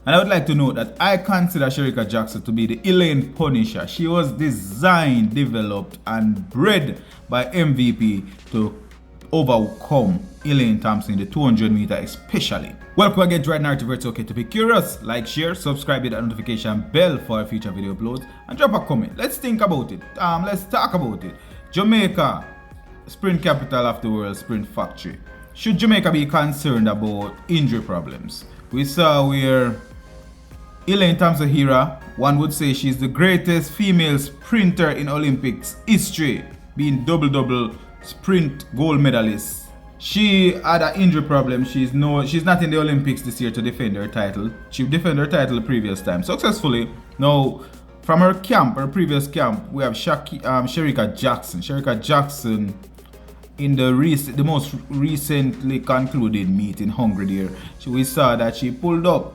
And I would like to note that I consider Shericka Jackson to be the Elaine Punisher. She was designed, developed, and bred by MVP to overcome Elaine Thompson in the 200 meter especially. Welcome again to Right Narrative, where it's okay to be curious. Like, share, subscribe, hit that notification bell for future video uploads, and drop a comment. Let's think about it. Let's talk about it. Jamaica, sprint capital of the world, sprint factory. Should Jamaica be concerned about injury problems? We saw where Elaine Thompson Hira, one would say she's the greatest female sprinter in Olympics history, being double sprint gold medalist. She had an injury problem. She's not in the Olympics this year to defend her title. She defended her title the previous time successfully. Now, from her previous camp, we have Shericka Jackson. Shericka Jackson in the most recently concluded meet in Hungary there. We saw that she pulled up,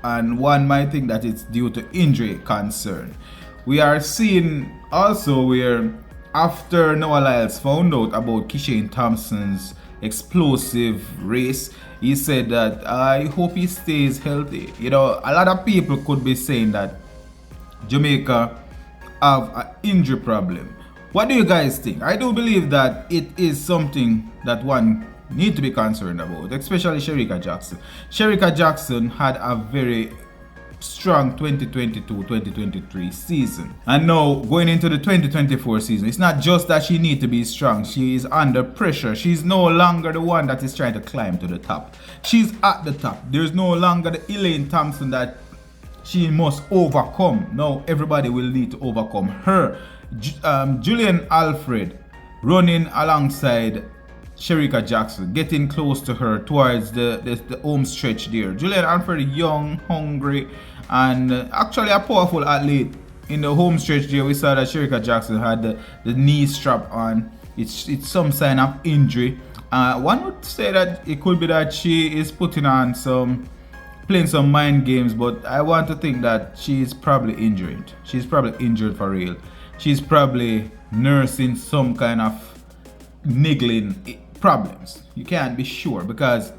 and one might think that it's due to injury concern. We are seeing also where after Noah Lyles found out about Kishane Thompson's explosive race, he said that I hope he stays healthy. You know, a lot of people could be saying that Jamaica have an injury problem. What do you guys think? I do believe that it is something that one need to be concerned about, especially Shericka Jackson. Shericka Jackson had a very strong 2022-2023 season, and now going into the 2024 season, it's not just that she needs to be strong. She is under pressure. She's no longer the one that is trying to climb to the top. She's at the top. There's no longer the Elaine Thompson that she must overcome. Now everybody will need to overcome her. Julian Alfred running alongside Shericka Jackson, getting close to her towards the home stretch there. Julian Alfred, young, hungry, and actually a powerful athlete. In the home stretch there, we saw that Shericka Jackson had the knee strap on. It's some sign of injury. One would say that it could be that she is playing some mind games, but I want to think that she's probably injured. She's probably injured for real. She's probably nursing some kind of niggling problems. You can't be sure, because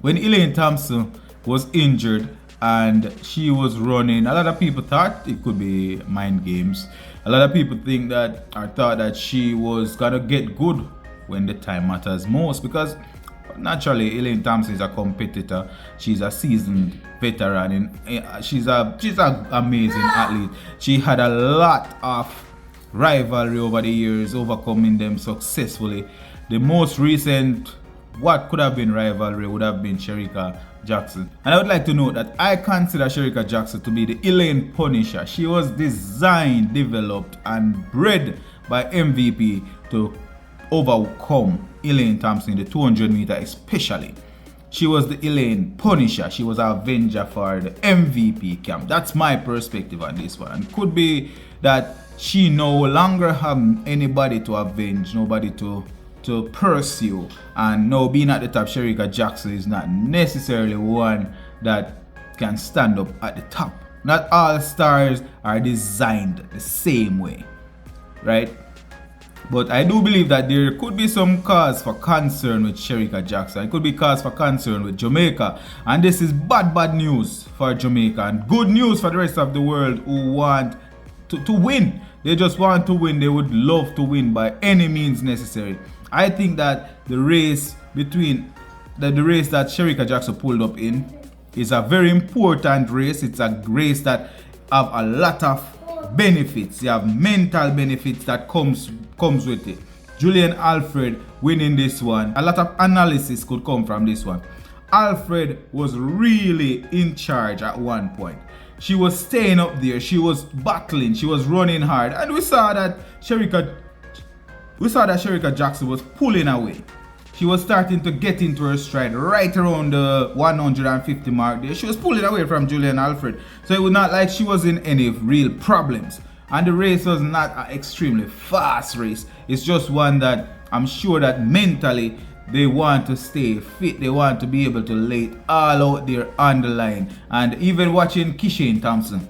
when Elaine Thompson was injured and she was running, a lot of people thought it could be mind games. A lot of people thought that she was gonna get good when the time matters most, because naturally Elaine Thompson is a competitor. She's a seasoned veteran, and she's an amazing athlete. She had a lot of rivalry over the years, overcoming them successfully. The most recent what could have been rivalry would have been Shericka Jackson. And I would like to note that I consider Shericka Jackson to be the Elaine Punisher. She was designed, developed, and bred by MVP to overcome Elaine Thompson in the 200 meter especially. She was the Elaine Punisher. She was our avenger for the MVP camp. That's my perspective on this one. And could be that she no longer have anybody to avenge, nobody to pursue, and now being at the top, Shericka Jackson is not necessarily one that can stand up at the top. Not all stars are designed the same way, right? But I do believe that there could be some cause for concern with Shericka Jackson. It could be cause for concern with Jamaica. And this is bad news for Jamaica, and good news for the rest of the world who want to win. They just want to win. They would love to win by any means necessary. I think that the race that Shericka Jackson pulled up in is a very important race. It's a race that have a lot of benefits. You have mental benefits that comes with it. Julian Alfred winning this one, a lot of analysis could come from this one. Alfred was really in charge at one point. She was staying up there, she was battling, she was running hard, and we saw that Shericka Jackson was pulling away. She was starting to get into her stride right around the 150 mark there. She was pulling away from Julian Alfred. So it was not like she was in any real problems. And the race was not an extremely fast race. It's just one that I'm sure that mentally they want to stay fit. They want to be able to lay it all out there on the line. And even watching Kishane Thompson,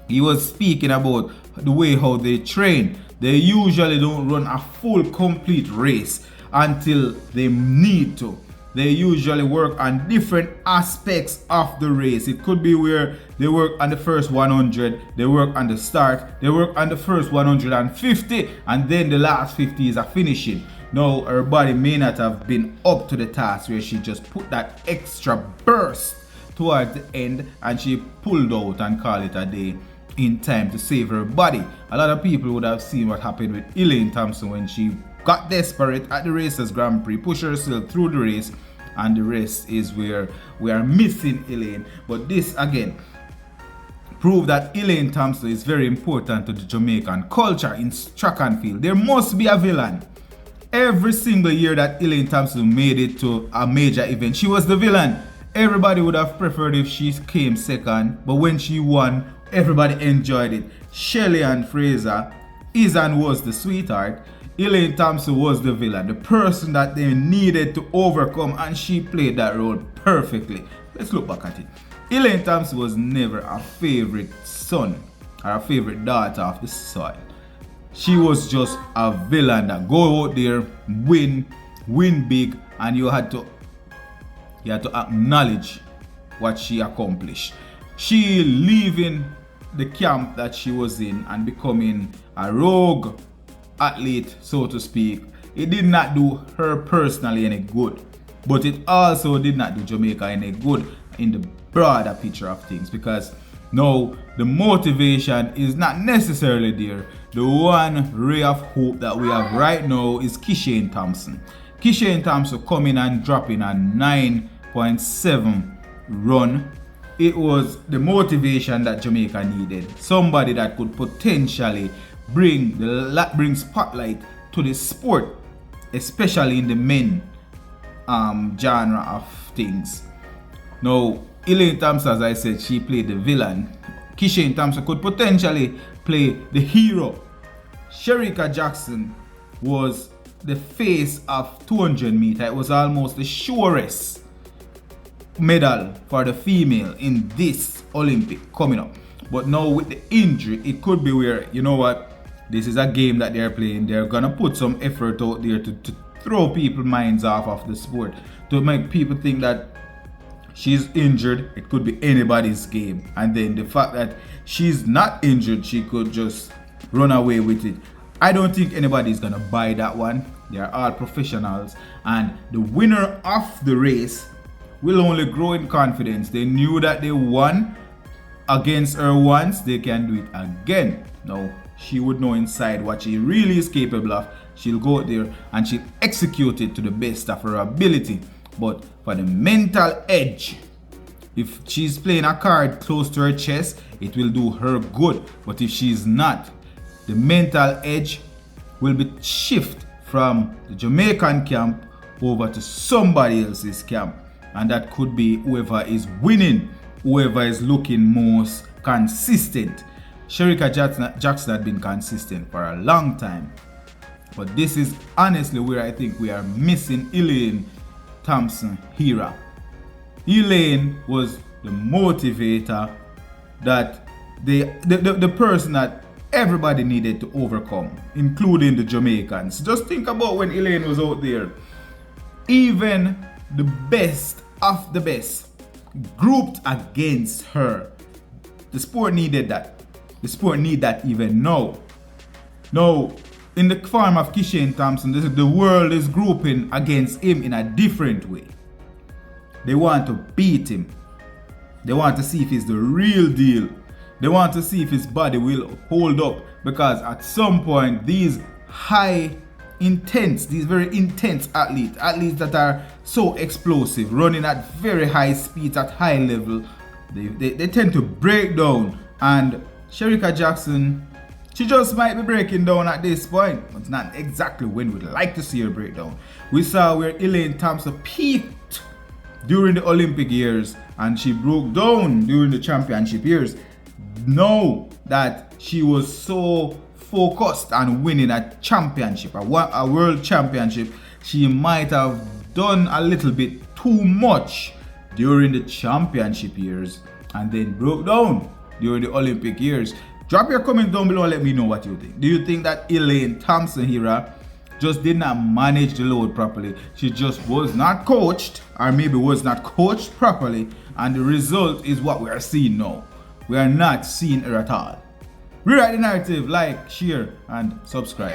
he was speaking about the way how they train. They usually don't run a full complete race until they need to. they usually work on different aspects of the race. It could be where they work on the first 100, they work on the start, they work on the first 150, and then the last 50 is a finishing. Now, her body may not have been up to the task where she just put that extra burst towards the end and she pulled out and called it a day in time to save her body. A lot of people would have seen what happened with Elaine Thompson when she got desperate at the Racers Grand Prix, pushed herself through the race, and the rest is where we are missing Elaine. But this again proved that Elaine Thompson is very important to the Jamaican culture in track and field. There must be a villain. Every single year that Elaine Thompson made it to a major event, she was the villain. Everybody would have preferred if she came second, but when she won, everybody enjoyed it. Shelley and Fraser, Izan was the sweetheart. Elaine Thompson was the villain, the person that they needed to overcome, and she played that role perfectly. Let's look back at it. Elaine Thompson was never a favorite son or a favorite daughter of the soil. She was just a villain that go out there, win big, and you had to acknowledge what she accomplished. She leaving the camp that she was in and becoming a rogue athlete, so to speak, it did not do her personally any good, but it also did not do Jamaica any good in the broader picture of things, because now the motivation is not necessarily there. The one ray of hope that we have right now is Kishane Thompson. Kishane Thompson coming and dropping a 9.7 run. It was the motivation that Jamaica needed. Somebody that could potentially bring spotlight to the sport, especially in the men genre of things. Now, Elaine Thompson, as I said, she played the villain. Kishane Thompson could potentially play the hero. Shericka Jackson was the face of 200 meter. It was almost the surest medal for the female in this Olympic coming up. But now with the injury, it could be where, you know what, this is a game that they're playing. They're gonna put some effort out there to throw people's minds off of the sport, to make people think that she's injured. It could be anybody's game, and then the fact that she's not injured, she could just run away with it. I don't think anybody's gonna buy that one. They are all professionals, and the winner of the race will only grow in confidence. They knew that they won against her once, they can do it again. Now she would know inside what she really is capable of. She'll go out there and she'll execute it to the best of her ability. But for the mental edge, if she's playing a card close to her chest, it will do her good. But if she's not, the mental edge will be shift from the Jamaican camp over to somebody else's camp, and that could be whoever is winning, whoever is looking most consistent. Shericka Jackson had been consistent for a long time, but this is honestly where I think we are missing Elaine Thompson here. Elaine was the motivator, that the person that everybody needed to overcome, including the Jamaicans. Just think about when Elaine was out there. Even the best of the best grouped against her. The sport needed that. The sport need that even now. Now, in the form of Kishane Thompson, the world is grouping against him in a different way. They want to beat him. They want to see if he's the real deal. They want to see if his body will hold up, because at some point these very intense athletes that are so explosive, running at very high speeds at high level, they tend to break down. And Shericka Jackson, she just might be breaking down at this point. It's not exactly when we'd like to see her break down. We saw where Elaine Thompson peaked during the Olympic years and she broke down during the championship years. Now that she was so focused on winning a championship, a world championship, she might have done a little bit too much during the championship years and then broke down during the Olympic years. Drop your comment down below and let me know what you think. Do you think that Elaine Thompson here just did not manage the load properly. She just was not coached, or maybe was not coached properly, and the result is what we are seeing now. We are not seeing her at all. Rewrite the narrative, like, share, and subscribe.